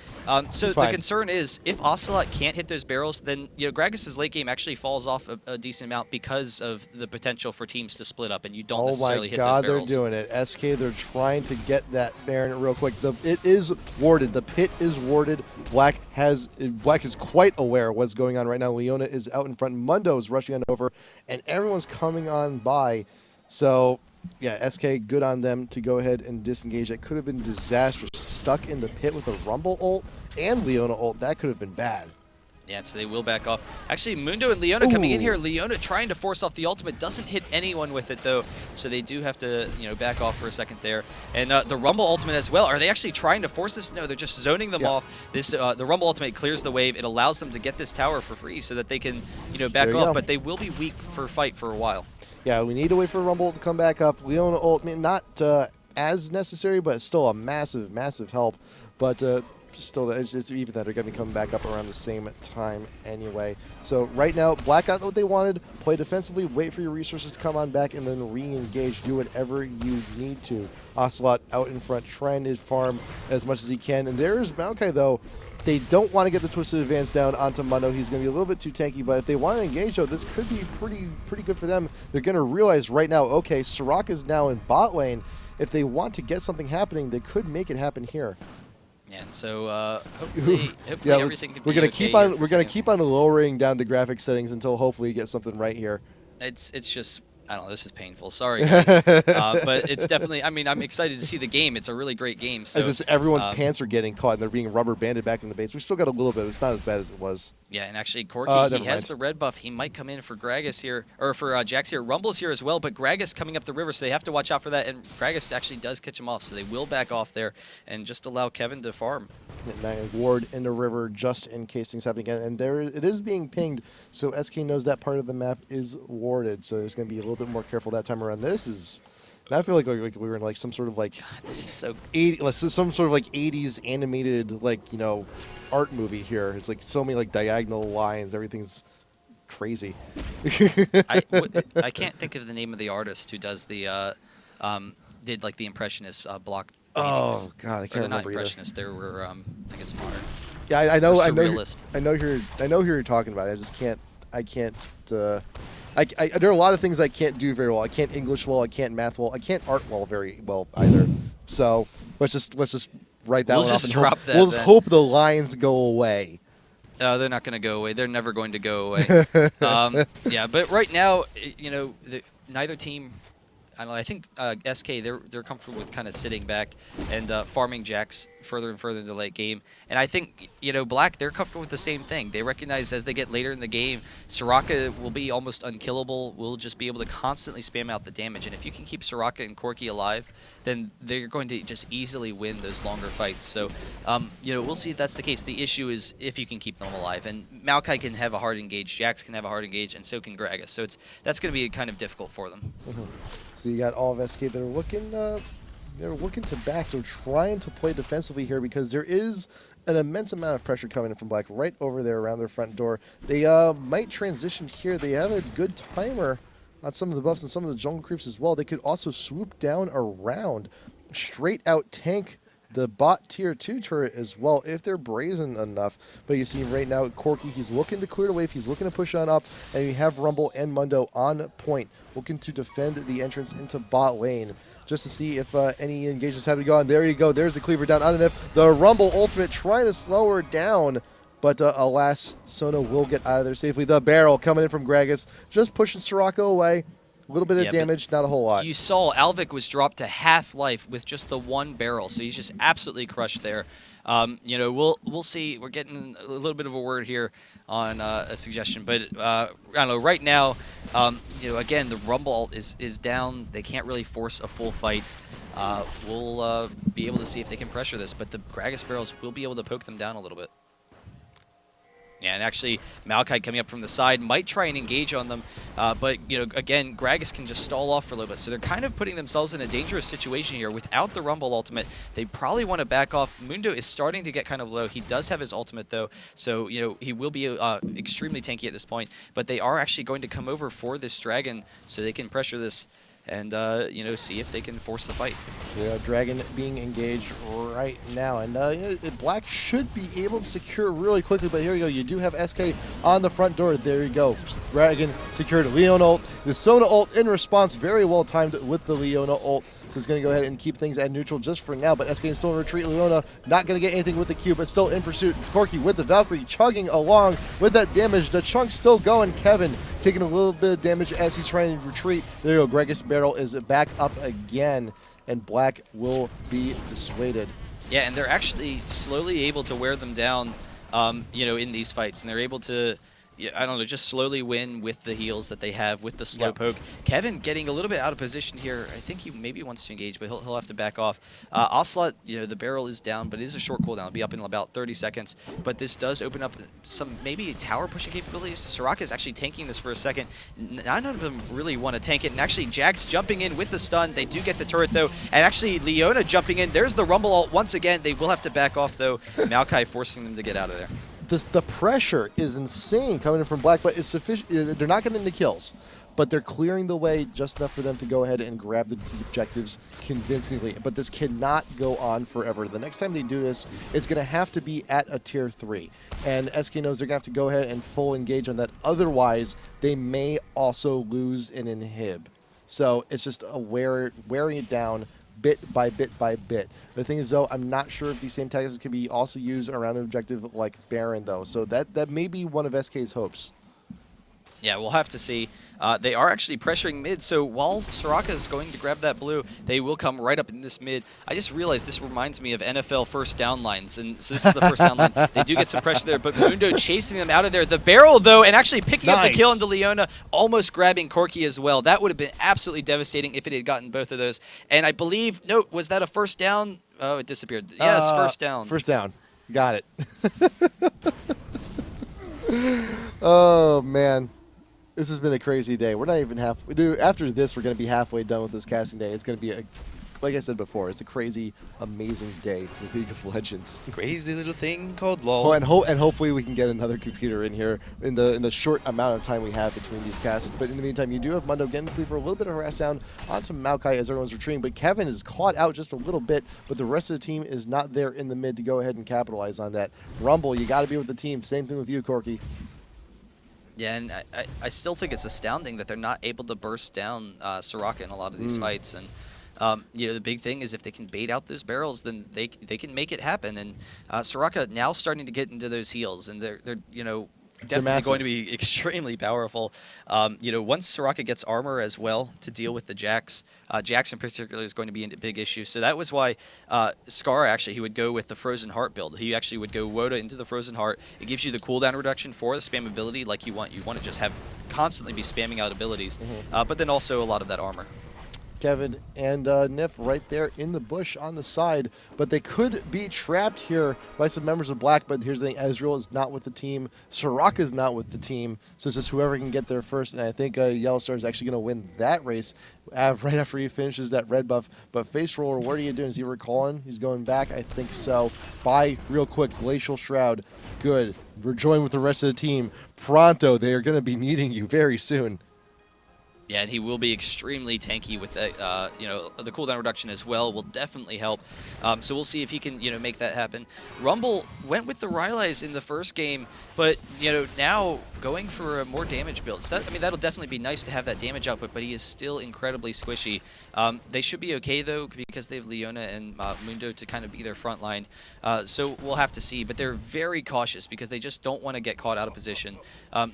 So the concern is, if Ocelot can't hit those barrels, then, Gragas' late game actually falls off a decent amount because of the potential for teams to split up, and you don't necessarily hit those barrels. Oh my god, they're doing it. SK, they're trying to get that Baron real quick. It is warded. The pit is warded. Black is quite aware of what's going on right now. Leona is out in front. Mundo is rushing on over, and everyone's coming on by. So, yeah, SK, good on them to go ahead and disengage. That could have been disastrous. Stuck in the pit with a Rumble ult and Leona ult. That could have been bad. Yeah, so they will back off. Actually, Mundo and Leona coming in here. Leona trying to force off the ultimate. Doesn't hit anyone with it, though. So they do have to, back off for a second there. And the Rumble ultimate as well. Are they actually trying to force this? No, they're just zoning them off. The Rumble ultimate clears the wave. It allows them to get this tower for free so that they can, back off. But they will be weak for fight for a while. Yeah, we need to wait for Rumble to come back up. Leona ult, not as necessary, but still a massive, massive help. But still, it's just even that are going to be coming back up around the same time anyway. So right now, Black got what they wanted. Play defensively, wait for your resources to come on back, and then re-engage. Do whatever you need to. Ocelot out in front, trying to farm as much as he can. And there's Maokai, though. They don't want to get the Twisted Advance down onto Mundo. He's going to be a little bit too tanky, but if they want to engage, though, this could be pretty good for them. They're going to realize right now, okay, Soraka is now in bot lane. If they want to get something happening, they could make it happen here. Yeah, and so hopefully everything can be we're gonna keep on lowering down the graphics settings until hopefully you get something right here. It's just, I don't know, this is painful. Sorry, guys. But it's definitely, I mean, I'm excited to see the game. It's a really great game. So everyone's pants are getting caught and they're being rubber banded back in the base. We still got a little bit. It's not as bad as it was. Yeah, and actually, Corki, he has the red buff. He might come in for Gragas here, or for Jax here. Rumble's here as well, but Gragas coming up the river, so they have to watch out for that. And Gragas actually does catch him off, so they will back off there and just allow Kevin to farm. Ward in the river just in case things happen again. And it is being pinged, so SK knows that part of the map is warded. So there's going to be a little bit more careful that time around. This is... And I feel like we were in like some sort of like... God, this is so... some sort of like 80s animated art movie here. It's like so many like diagonal lines. Everything's crazy. I can't think of the name of the artist who does the... did like the Impressionist block paintings. Oh God, I can't remember. Not Impressionist. There were I think it's modern. Yeah, I know. Surrealist. I know who you're talking about. I just can't. There are a lot of things I can't do very well. I can't English well. I can't math well. I can't art well very well either. So let's just write that one off. We'll just hope the lines go away. They're not going to go away. They're never going to go away. Yeah, but right now, neither team. I don't know, I think SK, they're comfortable with kind of sitting back and farming Jax further and further into the late game. And I think, Black, they're comfortable with the same thing. They recognize as they get later in the game, Soraka will be almost unkillable. We'll just be able to constantly spam out the damage. And if you can keep Soraka and Corki alive, then they're going to just easily win those longer fights. So, we'll see if that's the case. The issue is if you can keep them alive. And Maokai can have a hard engage, Jax can have a hard engage, and so can Gragas. So that's going to be kind of difficult for them. Mm-hmm. So you got all of SK. They're looking to back. They're trying to play defensively here because there is an immense amount of pressure coming in from Black right over there around their front door. They might transition here. They have a good timer on some of the buffs and some of the jungle creeps as well. They could also swoop down around, straight out tank the bot tier 2 turret as well if they're brazen enough. But you see right now Corki, he's looking to clear the wave, he's looking to push on up, and you have Rumble and Mundo on point looking to defend the entrance into bot lane just to see if any engagements have to go on. There you go, there's the cleaver down on Nif. The Rumble ultimate trying to slow her down, but alas, Sona will get out of there safely. The barrel coming in from Gragas, just pushing Soraka away. A little bit of damage, not a whole lot. You saw Alvic was dropped to half life with just the one barrel, so he's just absolutely crushed there. We'll see. We're getting a little bit of a word here on a suggestion, but I don't know. Right now, again, the Rumble is down. They can't really force a full fight. We'll be able to see if they can pressure this, but the Gragas barrels will be able to poke them down a little bit. Yeah, and actually, Maokai coming up from the side might try and engage on them, but, again, Gragas can just stall off for a little bit. So they're kind of putting themselves in a dangerous situation here. Without the Rumble ultimate, they probably want to back off. Mundo is starting to get kind of low. He does have his ultimate, though, so, he will be extremely tanky at this point. But they are actually going to come over for this Dragon so they can pressure this and, see if they can force the fight. Yeah, Dragon being engaged right now. And Black should be able to secure really quickly, but here you go. You do have SK on the front door. There you go. Dragon secured Leona ult. The Sona ult in response, very well timed with the Leona ult. So it's going to go ahead and keep things at neutral just for now, but SK is still in retreat. Leona not going to get anything with the Q, but still in pursuit. It's Corki with the Valkyrie chugging along with that damage. The chunk's still going. Kevin taking a little bit of damage as he's trying to retreat. There you go. Gragas barrel is back up again, and Black will be dissuaded. Yeah, and they're actually slowly able to wear them down, in these fights, and they're able to, I don't know, just slowly win with the heals that they have, with the slow poke. Kevin getting a little bit out of position here. I think he maybe wants to engage, but he'll have to back off. Ocelot, the barrel is down, but it is a short cooldown. It'll be up in about 30 seconds. But this does open up some maybe tower pushing capabilities. Soraka is actually tanking this for a second. None of them really want to tank it. And actually, Jax jumping in with the stun. They do get the turret, though. And actually, Leona jumping in. There's the Rumble ult once again. They will have to back off, though. Maokai forcing them to get out of there. The pressure is insane coming in from Black, but it's sufficient. They're not getting the kills, but they're clearing the way just enough for them to go ahead and grab the objectives convincingly. But this cannot go on forever. The next time they do this, it's going to have to be at a tier 3. And SK knows they're going to have to go ahead and full engage on that. Otherwise, they may also lose an inhib. So it's just wearing it down bit by bit by bit. The thing is, though, I'm not sure if these same tactics can be also used around an objective like Baron, though. So that may be one of SK's hopes. Yeah, we'll have to see. They are actually pressuring mid, so while Soraka is going to grab that blue, they will come right up in this mid. I just realized this reminds me of NFL first down lines, and so this is the first down line. They do get some pressure there, but Mundo chasing them out of there. The barrel, though, and actually picking up the kill into Leona, almost grabbing Corki as well. That would have been absolutely devastating if it had gotten both of those. And I believe, no, was that a first down? Oh, it disappeared. Yes, first down. First down. Got it. Oh, man. This has been a crazy day. We're not even after this, we're going to be halfway done with this casting day. It's going to be, like I said before, it's a crazy, amazing day for League of Legends. Crazy little thing called LOL. Oh, and hopefully we can get another computer in here in the short amount of time we have between these casts. But in the meantime, you do have Mundo getting the for a little bit of harass down onto Maokai as everyone's retreating. But Kevin is caught out just a little bit, but the rest of the team is not there in the mid to go ahead and capitalize on that. Rumble, you got to be with the team. Same thing with you, Corki. Yeah, and I still think it's astounding that they're not able to burst down Soraka in a lot of these fights. And the big thing is if they can bait out those barrels, then they can make it happen. And Soraka now starting to get into those heals, and they're definitely going to be extremely powerful. Once Soraka gets armor as well to deal with the Jax, Jax in particular is going to be a big issue. So that was why Scar actually, he would go with the Frozen Heart build. He actually would go Woda into the Frozen Heart. It gives you the cooldown reduction for the spam ability like you want. You want to just have constantly be spamming out abilities, but then also a lot of that armor. Kevin and Nif right there in the bush on the side, but they could be trapped here by some members of Black. But here's the thing, Ezreal is not with the team, Soraka is not with the team, so it's just whoever can get there first. And I think Yellowstar is actually going to win that race right after he finishes that red buff. But Face Roller, what are you doing? Is he recalling? He's going back? I think so. Bye real quick, Glacial Shroud, good. We're joined with the rest of the team. Pronto, they are going to be needing you very soon. Yeah, and he will be extremely tanky with that. The cooldown reduction as well will definitely help. So we'll see if he can, make that happen. Rumble went with the Rylai's in the first game, but now going for a more damage build. So that'll definitely be nice to have that damage output, but he is still incredibly squishy. They should be okay though because they have Leona and Mundo to kind of be their front line. So we'll have to see, but they're very cautious because they just don't want to get caught out of position.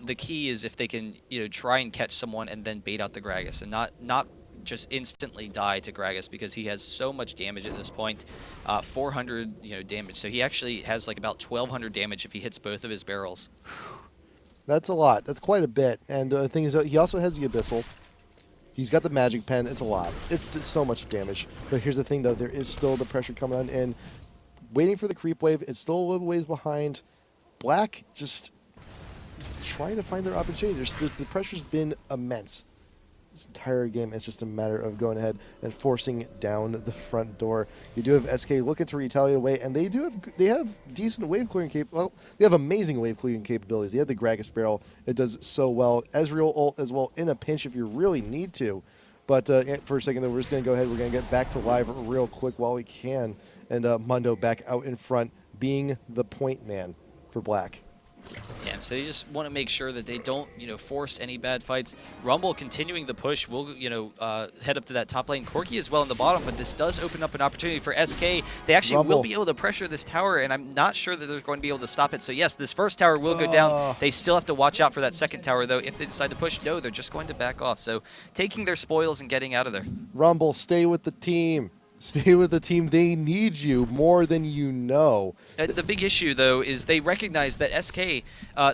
The key is if they can, try and catch someone and then bait out the Gragas and not just instantly die to Gragas because he has so much damage at this point, 400 damage. So he actually has like about 1,200 damage if he hits both of his barrels. That's a lot. That's quite a bit. And the thing is, he also has the Abyssal. He's got the Magic Pen. It's a lot. It's so much damage. But here's the thing, though. There is still the pressure coming on in. Waiting for the creep wave. It's still a little ways behind. Black just trying to find their opportunity. The pressure's been immense this entire game. It's just a matter of going ahead and forcing down the front door. You do have SK looking to retaliate away, and they have decent wave clearing well, they have amazing wave clearing capabilities. They have the Gragas barrel. It does so well. Ezreal ult as well in a pinch if you really need to. But for a second, though, we're just going to go ahead. We're going to get back to live real quick while we can. And Mundo back out in front, being the point man for Black. Yeah, and so they just want to make sure that they don't, force any bad fights. Rumble continuing the push will, head up to that top lane. Corki as well in the bottom, but this does open up an opportunity for SK. They actually will be able to pressure this tower, and I'm not sure that they're going to be able to stop it. So yes, this first tower will go down. They still have to watch out for that second tower, though. If they decide to push, no, they're just going to back off. So taking their spoils and getting out of there. Rumble, stay with the team. Stay with the team. They need you more than you know. The big issue, though, is they recognize that SK,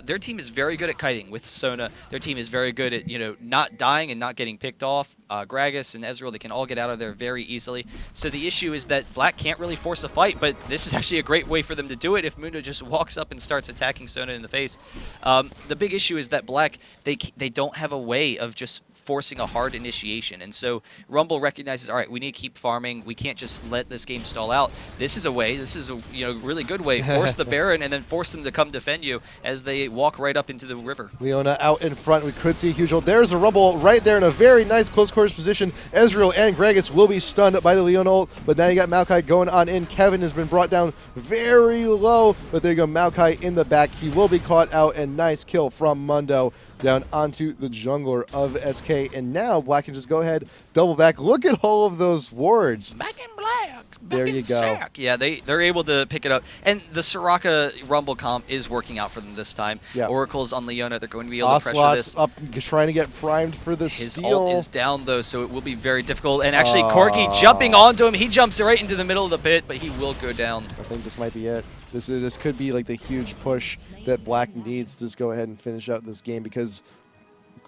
their team is very good at kiting with Sona. Their team is very good at, not dying and not getting picked off. Gragas and Ezreal, they can all get out of there very easily. So the issue is that Black can't really force a fight, but this is actually a great way for them to do it if Mundo just walks up and starts attacking Sona in the face. The big issue is that Black, they don't have a way of just forcing a hard initiation. And so Rumble recognizes, all right, we need to keep farming. We can't just let this game stall out. This is a way. This is a really good way. Force the Baron and then force them to come defend you as they walk right up into the river. Leona out in front. We could see a huge ult. There's a Rumble right there in a very nice close quarters position. Ezreal and Gragas will be stunned by the Leona ult, but now you got Maokai going on in. Kevin has been brought down very low, but there you go. Maokai in the back. He will be caught out, and nice kill from Mundo down onto the jungler of SK. And now Black can just go ahead, double back. Look at all of those wards. Back in Black. There you go. Sack. Yeah, they're able to pick it up. And the Soraka Rumble comp is working out for them this time. Yeah. Oracle's on Leona. They're going to be able to pressure this. Up, trying to get primed for the His steal. ult is down, though, so it will be very difficult. And actually, Corki jumping onto him. He jumps right into the middle of the pit, but he will go down. I think this might be it. This could be like the huge push that Black needs to just go ahead and finish out this game, because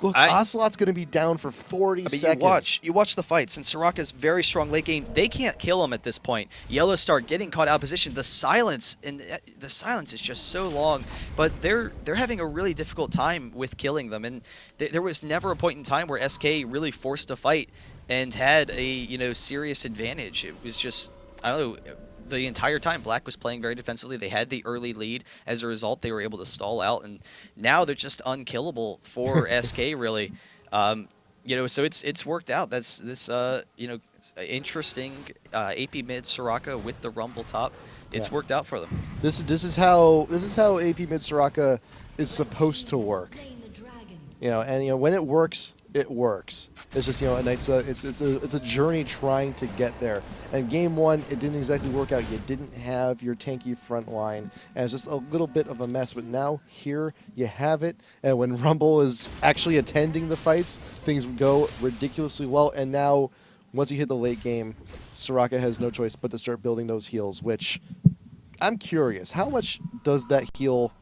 look, Ocelot's going to be down for 40 seconds. You watch the fights, and Soraka's very strong late game. They can't kill him at this point. Yellowstar getting caught out of position. The silence is just so long, but they're having a really difficult time with killing them. And there was never a point in time where SK really forced a fight and had a serious advantage. It was just, I don't know. The entire time, Black was playing very defensively. They had the early lead. As a result, they were able to stall out, and now they're just unkillable for SK, really. So it's worked out. That's this interesting AP mid Soraka with the Rumble top. It's worked out for them. This is how AP mid Soraka is supposed to work. And when it works, it works. It's just a nice. It's a journey trying to get there. And game one, it didn't exactly work out. You didn't have your tanky front line, and it's just a little bit of a mess. But now here you have it. And when Rumble is actually attending the fights, things go ridiculously well. And now, once you hit the late game, Soraka has no choice but to start building those heals. Which I'm curious, how much does that heal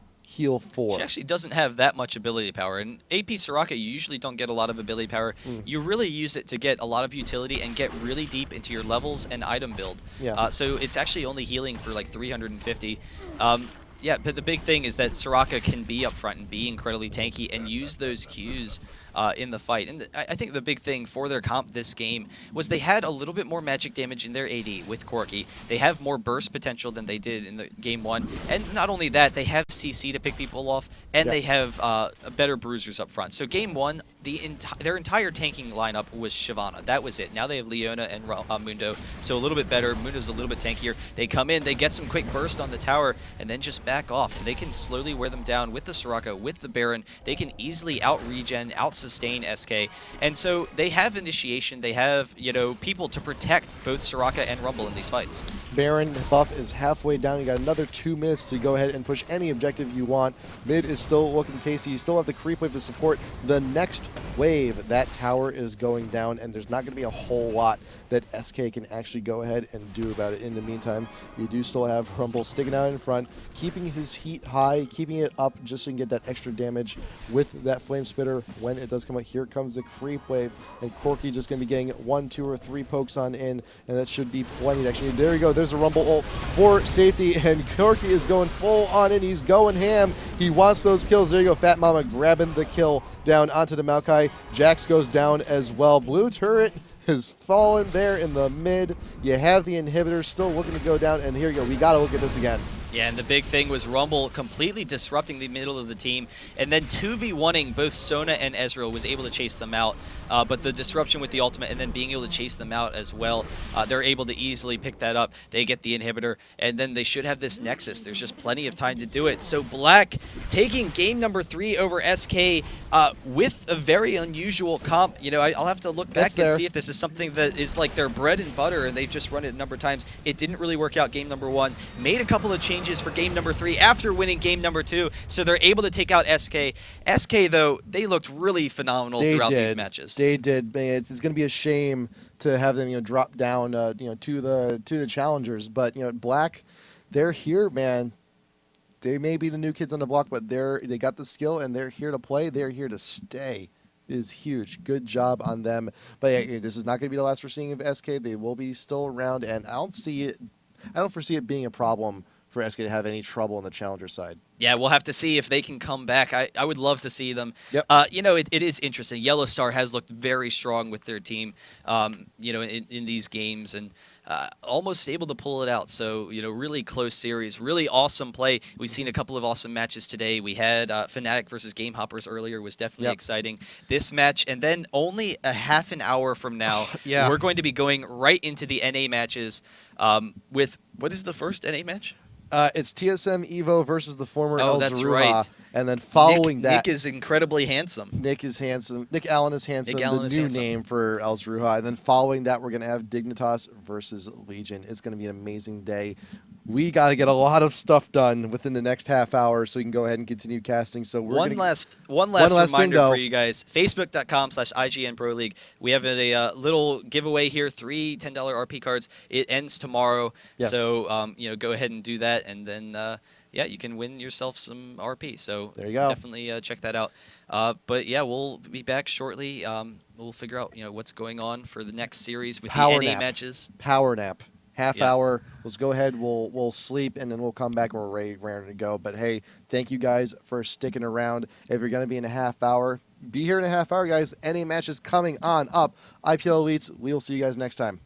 for? She actually doesn't have that much ability power. And AP Soraka, you usually don't get a lot of ability power. You really use it to get a lot of utility and get really deep into your levels and item build. Yeah. So it's actually only healing for like 350. Yeah, but the big thing is that Soraka can be up front and be incredibly tanky and use those Qs in the fight. And I think the big thing for their comp this game was they had a little bit more magic damage in their AD with Corki. They have more burst potential than they did in the game one. And not only that, they have CC to pick people off, and they have better bruisers up front. So game one, their entire tanking lineup was Shyvana. That was it. Now they have Leona and Mundo, so a little bit better. Mundo's a little bit tankier. They come in, they get some quick burst on the tower, and then just back off. And they can slowly wear them down with the Soraka, with the Baron. They can easily out-regen, out-sustain SK. And so they have initiation. They have, people to protect both Soraka and Rumble in these fights. Baron buff is halfway down. You got another 2 minutes to go ahead and push any objective you want. Mid is still looking tasty. You still have the creep wave to support the next wave. That tower is going down, and there's not going to be a whole lot that SK can actually go ahead and do about it. In the meantime, you do still have Rumble sticking out in front, keeping his heat high, keeping it up just so you can get that extra damage with that Flame Spitter when it does come out. Here comes the creep wave, and Corki just going to be getting 1, 2, or 3 pokes on in, and that should be plenty. Actually, there you go. There's a Rumble ult for safety, and Corki is going full on in. He's going ham. He wants those kills. There you go. Fat Mama grabbing the kill down onto the Maokai. Jax goes down as well. Blue turret has fallen there in the mid. You have the inhibitor still looking to go down, and here you go. We got to look at this again. Yeah, and the big thing was Rumble completely disrupting the middle of the team, and then 2v1ing both Sona and Ezreal, was able to chase them out. But the disruption with the ultimate and then being able to chase them out as well, they're able to easily pick that up. They get the inhibitor, and then they should have this Nexus. There's just plenty of time to do it. So Black taking game number 3 over SK with a very unusual comp. You know, I'll have to look back and see if this is something that is like their bread and butter, and they've just run it a number of times. It didn't really work out game number 1. Made a couple of changes for game number 3 after winning game number 2, so they're able to take out SK. SK, though, they looked really phenomenal throughout these matches. They did. It's going to be a shame to have them, drop down, to the challengers. But Black, they're here, man. They may be the new kids on the block, but they got the skill and they're here to play. They're here to stay. It is huge. Good job on them. But yeah, this is not going to be the last we're seeing of SK. They will be still around, and I don't foresee it being a problem for SK to have any trouble on the challenger side. Yeah, we'll have to see if they can come back. I would love to see them. Yep. It is interesting. Yellow Star has looked very strong with their team, in these games, and almost able to pull it out. So, really close series, really awesome play. We've seen a couple of awesome matches today. We had Fnatic versus Game Hoppers earlier, was definitely exciting. This match, and then only a half an hour from now, we're going to be going right into the NA matches with, what is the first NA match? It's TSM Evo versus the former El that's Zaruha, right. And then following Nick is incredibly handsome. Nick is handsome. Nick Allen is handsome. Nick Allen the is new handsome. name for El Zaruha. And then following that, we're going to have Dignitas versus Legion. It's going to be an amazing day. We got to get a lot of stuff done within the next half hour so we can go ahead and continue casting. So we're one last reminder for you guys: Facebook.com/IGN Pro League. We have a little giveaway here: 3 $10 RP cards. It ends tomorrow, so go ahead and do that, and then you can win yourself some RP. So there you go. Definitely check that out. But yeah, we'll be back shortly. We'll figure out what's going on for the next series with the NA matches. Power nap. Half hour. Let's go ahead. We'll sleep, and then we'll come back and we're ready to go. But hey, thank you guys for sticking around. If you're going to be in a half hour, be here in a half hour, guys. NA matches coming on up. IPL Elites. We'll see you guys next time.